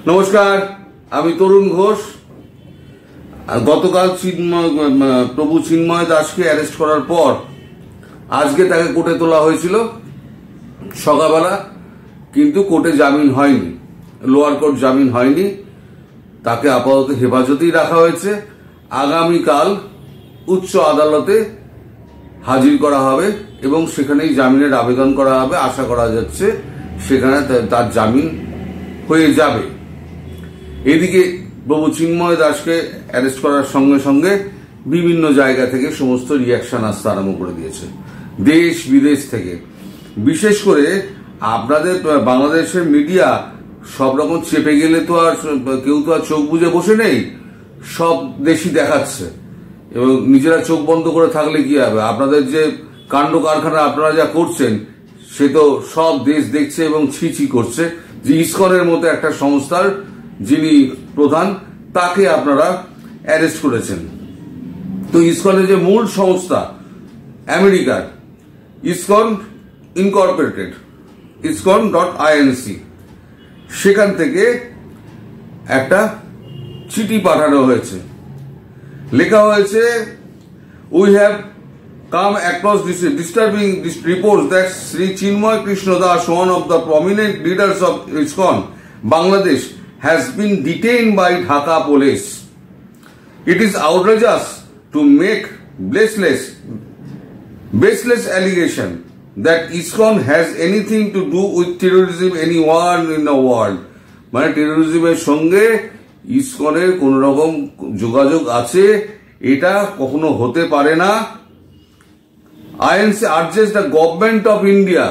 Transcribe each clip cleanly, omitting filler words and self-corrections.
নমস্কার, আমি তরুণ ঘোষ। গতকাল প্রভু চিন্ময় দাসকে অ্যারেস্ট করার পর আজকে তাকে কোর্টে তোলা হয়েছিল সকালবেলা, কিন্তু কোর্টে জামিন হয়নি, লোয়ার কোর্ট জামিন হয়নি। তাকে আপাতত হেফাজতেই রাখা হয়েছে। আগামীকাল উচ্চ আদালতে হাজির করা হবে এবং সেখানেই জামিনের আবেদন করা হবে। আশা করা যাচ্ছে সেখানে তার জামিন হয়ে যাবে। এদিকে প্রভু চিন্ময় দাসকে অ্যারেস্ট করার সঙ্গে সঙ্গে বিভিন্ন জায়গা থেকে সমস্ত রিয়াকশন আসতে আরম্ভ করে দিয়েছে, দেশ বিদেশ থেকে। বিশেষ করে আপনাদের বাংলাদেশের মিডিয়া সব রকম চেপে গেলে তো আর কেউ তো আর চোখ বুজে বসে নেই, সব দেশই দেখাচ্ছে এবং নিজেরা চোখ বন্ধ করে থাকলে কি হবে? আপনাদের যে কাণ্ড কারখানা আপনারা যা করছেন সে তো সব দেশ দেখছে এবং ছি করছে। যে ইসকনের মতো একটা সংস্থার যিনি প্রধান, তাকে আপনারা অ্যারেস্ট করেছেন। তো ইসকনের যে মূল সংস্থা আমেরিকার ইসকন ইনকর্পোরেটেড, iskon.inc, সেখান থেকে একটা চিঠি পাঠানো হয়েছে। লেখা হয়েছে, we have come across disturbing reports that Sri Chinmoy Krishna Das, one of the prominent leaders of ISKCON Bangladesh, has been detained by Dhaka police. It is outrageous to make baseless allegation that ISKCON has anything to do with terrorism anywhere in the world. মানে টেরোরিজমের সঙ্গে ইসকনের কোন রকম যোগাযোগ আছে এটা কখনো হতে পারে না। INC urges the government of India,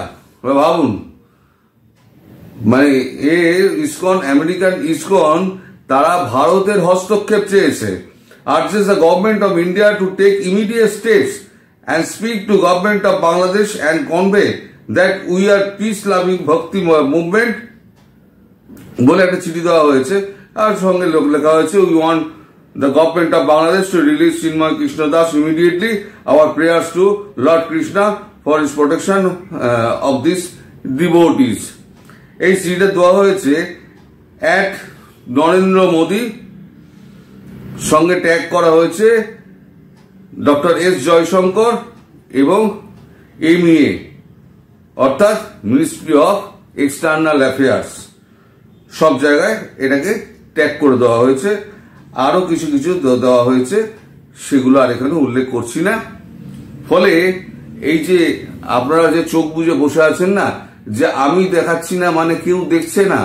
ভাবুন, মানে ইসকন, আমেরিকান ইসকন, তারা ভারতের হস্তক্ষেপ চেয়েছে। urges the government of India to take immediate steps and speak to government of Bangladesh and convey that we are peace-loving Bhakti movement বলে একটা চিঠি দেওয়া হয়েছে। আর সঙ্গে লেখা হয়েছে, we want the government of Bangladesh to release Chinmoy Krishna Das immediately. Our prayers to Lord Krishna for his protection of these devotees. এই চিঠিটা দেওয়া হয়েছে @নরেন্দ্র মোদী, সঙ্গে ট্যাগ করা হয়েছে ডক্টর এস জয়শঙ্কর এবং MEA, অর্থাৎ মিনিস্ট্রি অফ এক্সটার্নাল অ্যাফেয়ার্স। সব জায়গায় এটাকে ট্যাগ করে দেওয়া হয়েছে। আরো কিছু কিছু দেওয়া হয়েছে, সেগুলো আর এখানে উল্লেখ করছি না। ফলে এই যে আপনারা যে চোখ বুজে বসে আছেন না, যে আমি দেখাচ্ছি না মানে কেউ দেখছে না,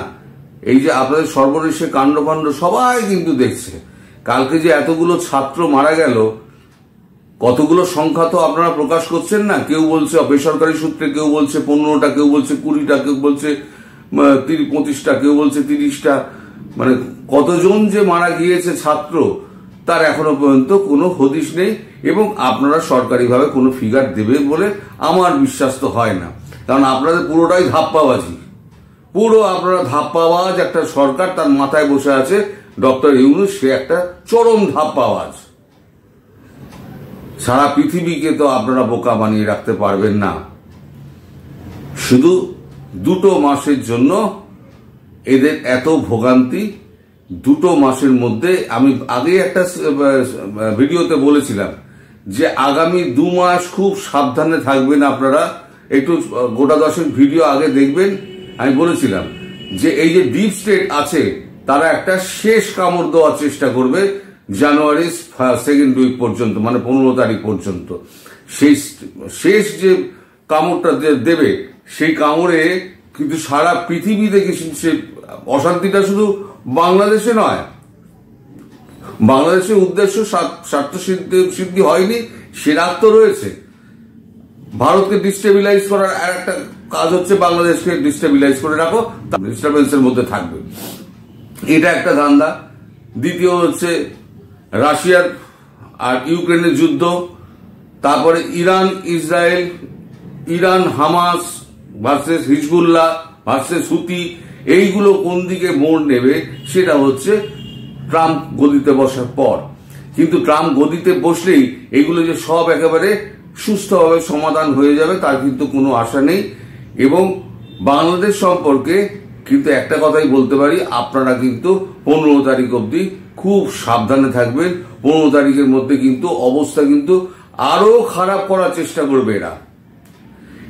এই যে আপনাদের সর্বনেশে কাণ্ডকাণ্ড সবাই কিন্তু দেখছে। কালকে যে এতগুলো ছাত্র মারা গেল, কতগুলো সংখ্যা তো আপনারা প্রকাশ করছেন না। কেউ বলছে বেসরকারি সূত্রে, কেউ বলছে 15টা, কেউ বলছে 20টা, কেউ বলছে 25টা, কেউ বলছে 30টা। মানে কতজন যে মারা গিয়েছে ছাত্র, তার এখনো পর্যন্ত কোনো হদিশ নেই এবং আপনারা সরকারিভাবে কোনো ফিগার দেবে বলে আমার বিশ্বাস তো হয় না। কারণ আপনাদের পুরোটাই ধাপ্পাবাজি, পুরো আপনারা ধাপ্পাবাজ একটা সরকার, তার মাথায় বসে আছে ডক্টর ইউনূস, সে একটা চরম ধাপ্পাবাজ। সারা পৃথিবীকে তো আপনারা বোকা বানিয়ে রাখতে পারবেন না। শুধু 2 মাসের জন্য এদের এত ভোগান্তি। 2 মাসের মধ্যে আমি আগে একটা ভিডিওতে বলেছিলাম যে আগামী 2 মাস খুব সাবধানে থাকবেন আপনারা। একটু গোটা 10 ভিডিও আগে দেখবেন। আমি বলেছিলাম যে এই যে ডিপ স্টেট আছে, তারা একটা শেষ কামড় দেওয়ার চেষ্টা করবে জানুয়ারির 2nd উইক পর্যন্ত, মানে 15 তারিখ পর্যন্ত। শেষ যে কামড়টা দেবে, সেই কামড়ে কিন্তু সারা পৃথিবীতে সে অশান্তিটা শুধু বাংলাদেশে নয়, বাংলাদেশের উদ্দেশ্য স্বার্থ সিদ্ধি হয়নি, সে রাগ তো রয়েছে। ভারতকে ডিস্টেবিলাইজ করার আর একটা কাজ হচ্ছে বাংলাদেশকে ডিস্টেবিলাইজ করে রাখো, ডিস্টারবেন্সের মধ্যে থাকবে, এটা একটা ধান্দা। দ্বিতীয় হচ্ছে রাশিয়ার আর ইউক্রেনের যুদ্ধ, তারপরে Iran Israel, Iran Hamas versus Hezbollah versus Houthi, এইগুলো কোন দিকে মোড় নেবে সেটা হচ্ছে ট্রাম্প গদিতে বসার পর। কিন্তু ট্রাম্প গদিতে বসলেই এগুলো যে সব একেবারে সুস্থভাবে সমাধান হয়ে যাবে তার কিন্তু কোনো আশা নেই। এবং বাংলাদেশ সম্পর্কে কিন্তু একটা কথাই বলতে পারি, আপনারা কিন্তু 15 তারিখ অবধি খুব সাবধানে থাকবেন। 15 তারিখের মধ্যে কিন্তু অবস্থা কিন্তু আরো খারাপ করার চেষ্টা করবে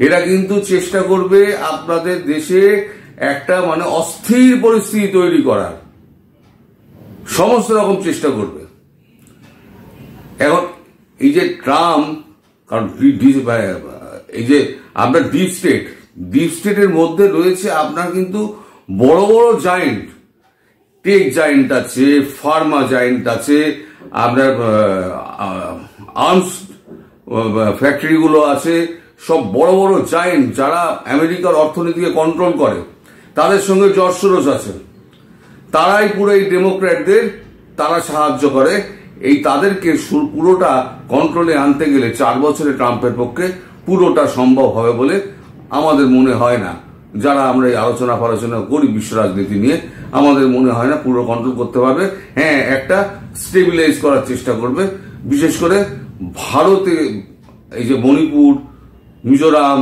এরা কিন্তু চেষ্টা করবে আপনাদের দেশে একটা মানে অস্থির পরিস্থিতি তৈরি করার, সমস্ত রকম চেষ্টা করবে। এখন এই যে ট্রাম্প, কারণ এই যে আপনার ডিপ স্টেটের মধ্যে রয়েছে আপনার কিন্তু বড় বড় জায়েন্ট, টেক জায়েন্ট আছে, ফার্মা জায়েন্ট আছে, আপনার আর্মস ফ্যাক্টরিগুলো আছে, সব বড় বড় জায়েন্ট যারা আমেরিকার অর্থনীতিকে কন্ট্রোল করে, তাদের সঙ্গে জর্জ সোরস আছে। তারাই পুরো এই ডেমোক্র্যাটদের তারা সাহায্য করে। এই তাদেরকে পুরোটা কন্ট্রোলে আনতে গেলে 4 বছরে ট্রাম্পের পক্ষে পুরোটা সম্ভব হবে বলে আমাদের মনে হয় না। যারা আমরা এই আলোচনা করি বিশ্ব রাজনীতি নিয়ে, আমাদের মনে হয় না পুরো কন্ট্রোল করতে পারবে। হ্যাঁ, একটা স্টেবিলাইজ করার চেষ্টা করবে, বিশেষ করে ভারতে এই যে মণিপুর, মিজোরাম,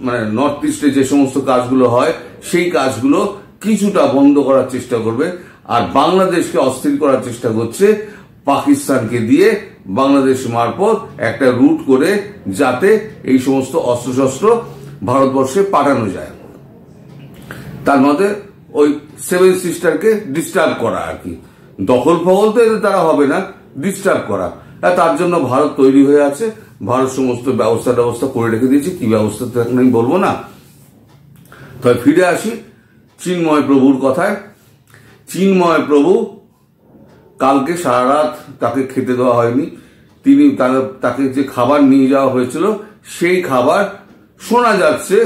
মানে নর্থ ইস্টে যে সমস্ত কাজগুলো হয় সেই কাজগুলো কিছুটা বন্ধ করার চেষ্টা করবে। আর বাংলাদেশকে অস্থির করার চেষ্টা করছে পাকিস্তানকে দিয়ে, বাংলাদেশ মারফত একটা রুট করে, যাতে এই সমস্ত অস্ত্রশস্ত্র ভারতবর্ষে পাঠানো যায়। তার মধ্যে ওই 7 সিস্টারকে ডিস্টার্ব করা আর কি, দখল ফখল তো এতে তারা হবে না, ডিস্টার্ব করা। তার জন্য ভারত তৈরি হয়ে আছে, ভারত সমস্ত ব্যবস্থা করে রেখে দিয়েছে। কি ব্যবস্থা তো এখন আমি বলবো না। তবে ফিরে আসি চিন্ময় প্রভুর কথায়। চিন্ময় প্রভু কালকে সারা রাত তাকে খেতে দেওয়া হয়নি। তাকে যে খাবার নিয়ে যাওয়া হয়েছিল সেই খাবার শোনা যাচ্ছে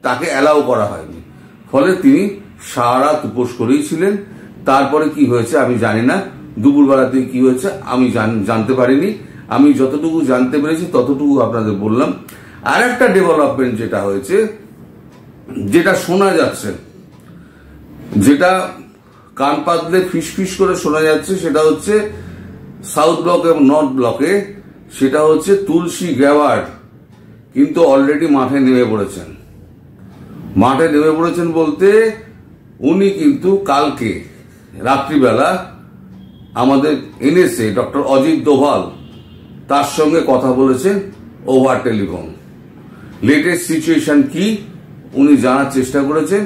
তাকে অ্যালাউ করা হয়নি, ফলে তিনি সারা রাত উপোস করেই ছিলেন। তারপরে কি হয়েছে আমি জানি না, দুপুরবেলাতে কি হয়েছে আমি জানতে পারিনি। আমি যতটুকু জানতে পেরেছি ততটুকু আপনাদের বললাম। আর একটা ডেভেলপমেন্ট যেটা হয়েছে, যেটা শোনা যাচ্ছে, যেটা কান পাতলে ফিস করে শোনা যাচ্ছে, সেটা হচ্ছে সাউথ ব্লক এবং নর্থ ব্লকে, সেটা হচ্ছে তুলসী গ্যাওয়ার্ড কিন্তু অলরেডি মাঠে নেমে পড়েছেন। মাঠে নেমে পড়েছেন বলতে উনি কিন্তু কালকে রাত্রিবেলা আমাদের এনএসএ ডক্টর অজিত দোভাল তার সঙ্গে কথা বলেছেন ওভার টেলিফোন। লেটেস্ট সিচুয়েশন কি উনি জানার চেষ্টা করেছেন।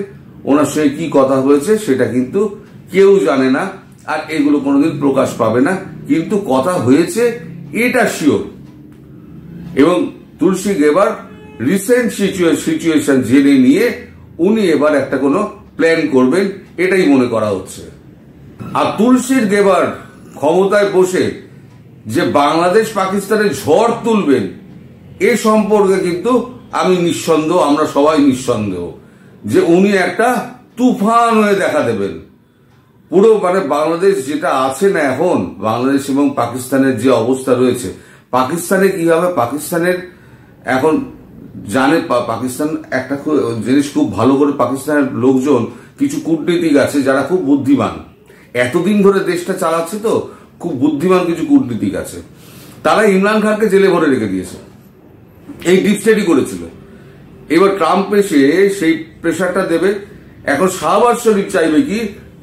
ওনার সঙ্গে কি কথা হয়েছে সেটা কিন্তু কেউ জানে না, আর এগুলো কোনোদিন প্রকাশ পাবে না, কিন্তু কথা হয়েছে এটা শিওর। এবং তুলসী গেবার রিসেন্ট সিচুয়েশন জেনে নিয়ে উনি এবার একটা কোনো প্ল্যান করবেন, এটাই মনে করা হচ্ছে। আর তুলসীর গেবার ক্ষমতায় বসে যে বাংলাদেশ পাকিস্তানের ঝড় তুলবেন এ সম্পর্কে কিন্তু আমি নিঃসন্দেহ, আমরা সবাই নিঃসন্দেহ যে উনি একটা তুফান হয়ে দেখা দেবেন। পুরো মানে বাংলাদেশ যেটা আছে না এখন, বাংলাদেশ এবং পাকিস্তানের যে অবস্থা রয়েছে, পাকিস্তানে কি হবে, পাকিস্তানের এখন জানে পাকিস্তান একটা জিনিস খুব ভালো করে, পাকিস্তানের লোকজন কিছু কূটনীতিক আছে যারা খুব বুদ্ধিমান, এতদিন ধরে দেশটা চালাচ্ছে, তো খুব বুদ্ধিমান কিছু কূটনীতিক আছে। তারা ইমরান খানকে জেলে ভরে রেখে দিয়েছে, এই ডিপ স্টেটই করেছিল। এবার ট্রাম্প এসে সেই প্রেশারটা দেবে। এখন শাহবাজ শরীফ চাইবে কি,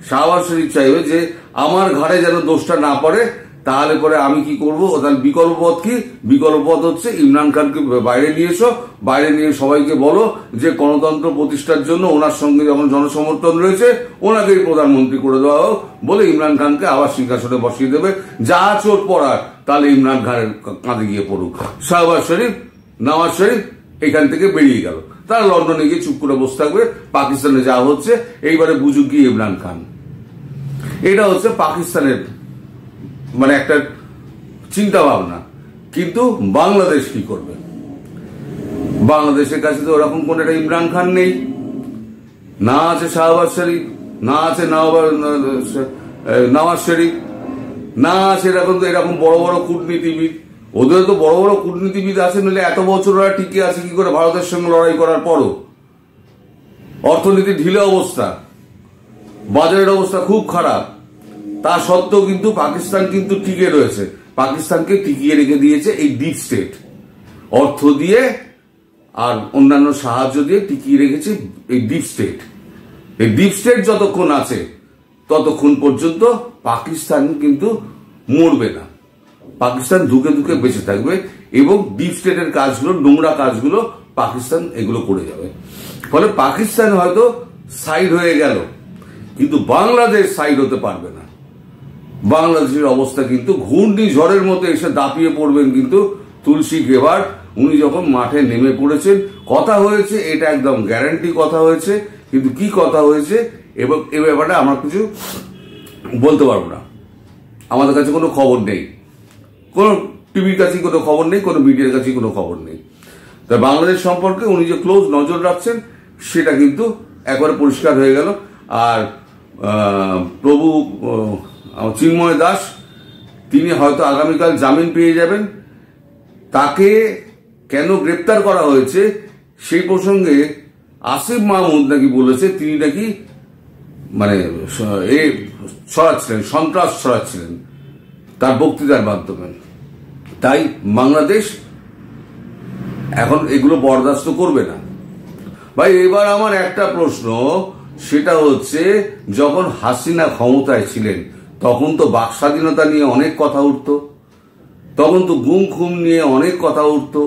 শাহবাজ শরীফ চাইবে যে আমার ঘাড়ে যেন দোষটা না পড়ে, তাহলে পরে আমি কি করবো, তাহলে বিকল্প পথ কি, বিকল্প পথ হচ্ছে ইমরান খানকে বাইরে নিয়ে এসো, বাইরে নিয়ে সবাইকে বলো যে গণতন্ত্র প্রতিষ্ঠার জন্য ওনার সঙ্গে যখন জনসমর্থন রয়েছে ওনাকেই প্রধানমন্ত্রী করে দেওয়া হোক, বলে ইমরান খানকে আবার সিংহাসনে বসিয়ে দেবে। যা চোট পড়ার তাহলে ইমরান খানের কাঁধে গিয়ে পড়ুক। শাহবাজ শরীফ, নওয়াজ শরীফ এখান থেকে বেরিয়ে গেল, তারা লন্ডনে গিয়ে চুপ করে বসে থাকবে, পাকিস্তানে যা হচ্ছে এইবারে বুঝুক গিয়ে ইমরান খান। এটা হচ্ছে পাকিস্তানের মানে একটা চিন্তা ভাবনা। কিন্তু বাংলাদেশ কি করবে, বাংলাদেশের কাছে তো ওরকম কোন একটা ইমরান খান নেই, না আছে শাহবাজ শরীফ, না আছে নওয়াজ শরীফ, না আছে এরকম বড় বড় কূটনীতিবিদ। ওদের তো বড় বড় কূটনীতিবিদ আছে, নইলে এত বছর ওরা টিকে আছে কি করে ভারতের সঙ্গে লড়াই করার পরও। অর্থনীতি ঢিলে অবস্থা, বাজারের অবস্থা খুব খারাপ, তা সত্ত্বেও কিন্তু পাকিস্তান কিন্তু টিকে রয়েছে। পাকিস্তানকে টিকিয়ে রেখে দিয়েছে এই ডিপ স্টেট, অর্থ দিয়ে আর অন্যান্য সাহায্য দিয়ে টিকিয়ে রেখেছে এই ডিপ স্টেট। এই ডিপ স্টেট যতক্ষণ আছে ততক্ষণ পর্যন্ত পাকিস্তান কিন্তু মরবে না, পাকিস্তান ধুকে ধুকে বেঁচে থাকবে এবং ডিপ স্টেটের কাজগুলো, নোংরা কাজগুলো পাকিস্তান এগুলো করে যাবে। ফলে পাকিস্তান হয়তো সাইড হয়ে গেল, কিন্তু বাংলাদেশ সাইড হতে পারবে না। বাংলাদেশের অবস্থা কিন্তু ঘূর্ণিঝড়ের মতো এসে দাপিয়ে পড়বেন কিন্তু তুলসী গেবার্ড। উনি যখন মাঠে নেমে পড়েছেন, কথা হয়েছে, এটা একদম গ্যারান্টি কথা হয়েছে, কিন্তু কি কথা হয়েছে এবং এ ব্যাপারে আমরা কিছু বলতে পারবো না। আমাদের কাছে কোনো খবর নেই, কোনো টিভির কাছে কোনো খবর নেই, কোনো মিডিয়ার কাছে কোনো খবর নেই। তাই বাংলাদেশ সম্পর্কে উনি যে ক্লোজ নজর রাখছেন সেটা কিন্তু একবারে পরিষ্কার হয়ে গেল। আর প্রভু চিন্ময় দাস তিনি হয়তো আগামীকাল জামিন পেয়ে যাবেন। তাকে কেন গ্রেপ্তার করা হয়েছে সেই প্রসঙ্গে আসিফ মাহমুদ নাকি বলেছে তিনি নাকি মানে ছড়াচ্ছিলেন, সন্ত্রাস ছড়াচ্ছিলেন তার বক্তৃতার মাধ্যমে। তাই বাংলাদেশ এখন এগুলো বরদাস্ত করবে না। ভাই এবার আমার একটা প্রশ্ন, সেটা হচ্ছে যখন হাসিনা ক্ষমতায় ছিলেন তখন তো বাক স্বাধীনতা নিয়ে অনেক কথা উঠতো, তখন তো গুম খুম নিয়ে অনেক কথা উঠতো,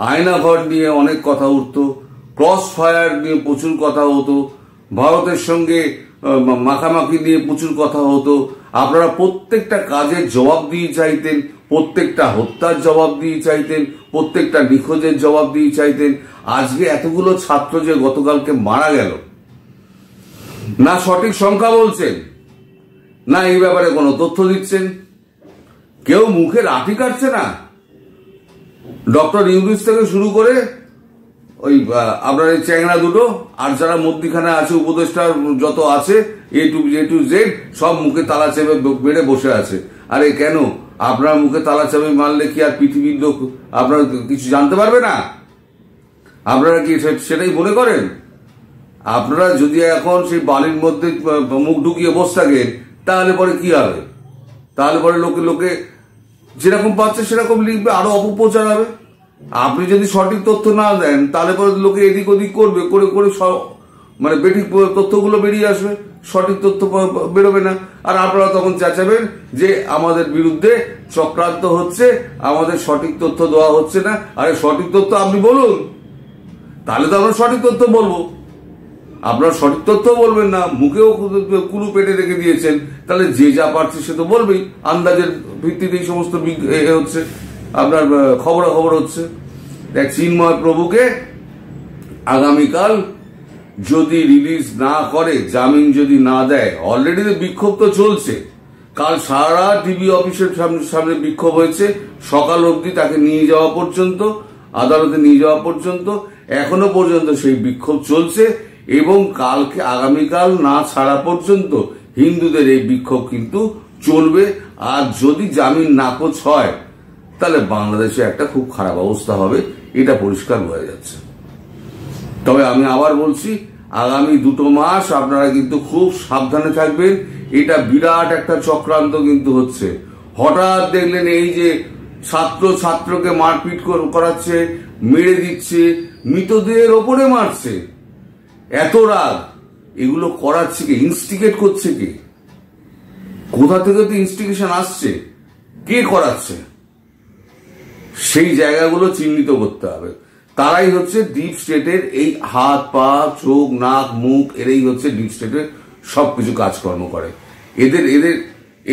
আয়নাঘর নিয়ে অনেক কথা উঠতো, ক্রস ফায়ার নিয়ে প্রচুর কথা হতো, ভারতের সঙ্গে মাখামাখি নিয়ে প্রচুর কথা হতো। আপনারা প্রত্যেকটা কাজের জবাব দিয়ে চাইতেন, প্রত্যেকটা হত্যার জবাব দিয়ে চাইতেন, প্রত্যেকটা নিখোঁজের জবাব দিয়ে চাইতেন। আজকে এতগুলো ছাত্র যে গতকালকে মারা গেল, না সঠিক সংখ্যা বলছেন, না এই ব্যাপারে কোনো তথ্য দিচ্ছেন, কেউ মুখে লাঠি কাটছে না। ডক্টর ইউনূস থেকে শুরু করে ওই আপনার এই চ্যাংড়া দুটো আর যারা মধ্যিখানে আছে উপদেষ্টা যত আছে এ টু জেড সব মুখে তালা চেপে বেড়ে বসে আছে। আরে কেন আপনার মুখে তালা চেপে মারলে কি আর পৃথিবীর লোক আপনারা কিছু জানতে পারবে না? আপনারা কি সেটাই মনে করেন? আপনারা যদি এখন সেই বালির মধ্যে মুখ ঢুকিয়ে বসে থাকেন তাহলে পরে কি হবে? তাহলে পরে লোকে যেরকম পাচ্ছে সেরকম লিখবে, আরো অপপ্রচার হবে। আপনি যদি সঠিক তথ্য না দেন তাহলে পরে লোকে এদিক ওদিক করবে, করে করে মানে বেঠিক তথ্যগুলো বেরিয়ে আসবে, সঠিক তথ্য বেরোবে না। আর আপনারা তখন চেঁচাবেন যে আমাদের বিরুদ্ধে চক্রান্ত হচ্ছে, আমাদের সঠিক তথ্য দেওয়া হচ্ছে না। আরে সঠিক তথ্য আপনি বলুন, তাহলে তো আমরা সঠিক তথ্য বলবো। আপনার সঠিক তথ্য বলবেন না, মুখেও কুলু পেটে রেখে দিয়েছেন, তাহলে যে যা পারছে সে তো বলবেই। আন্দাজের ভিত্তিতে এই সমস্ত হচ্ছে, আপনার খবরাখবর হচ্ছে। দেখ চিন্ময় প্রভুকে আগামীকাল যদি রিলিজ না করে, জামিন যদি না দেয়, অলরেডি বিক্ষোভ তো চলছে। কাল সারা ডিবি অফিসের সামনে বিক্ষোভ হয়েছে, সকাল অবধি তাকে নিয়ে যাওয়া পর্যন্ত, আদালতে নিয়ে যাওয়া পর্যন্ত, এখনো পর্যন্ত সেই বিক্ষোভ চলছে। এবং আগামীকাল না ছাড়া পর্যন্ত হিন্দুদের এই বিক্ষোভ কিন্তু চলবে। আর যদি জামিন নাকচ হয় তাহলে বাংলাদেশে একটা খুব খারাপ অবস্থা হবে, এটা পরিষ্কার হয়ে যাচ্ছে। তবে আমি আবার বলছি, আগামী 2 মাস আপনারা কিন্তু খুব সাবধানে থাকবেন। এটা বিরাট একটা চক্রান্ত কিন্তু হচ্ছে। হঠাৎ দেখলেন এই যে ছাত্রকে মারপিট করাচ্ছে, মেরে দিচ্ছে, মৃতদেহের ওপরে মারছে, এত রাগ, এগুলো করাচ্ছে কে? ইনস্টিগেট করছে কে? কোথা থেকে তো ইনস্টিগেশন আসছে, কে করাচ্ছে? সেই জায়গাগুলো চিহ্নিত করতে হবে। তারাই হচ্ছে ডিপ স্টেটের এই হাত পা চোখ নাক মুখ, এরাই হচ্ছে ডিপ স্টেটের সবকিছু কাজকর্ম করে।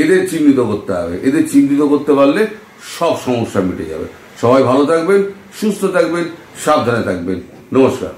এদের চিহ্নিত করতে হবে। এদের চিহ্নিত করতে পারলে সব সমস্যা মিটে যাবে। সবাই ভালো থাকবেন, সুস্থ থাকবেন, সাবধানে থাকবেন। নমস্কার।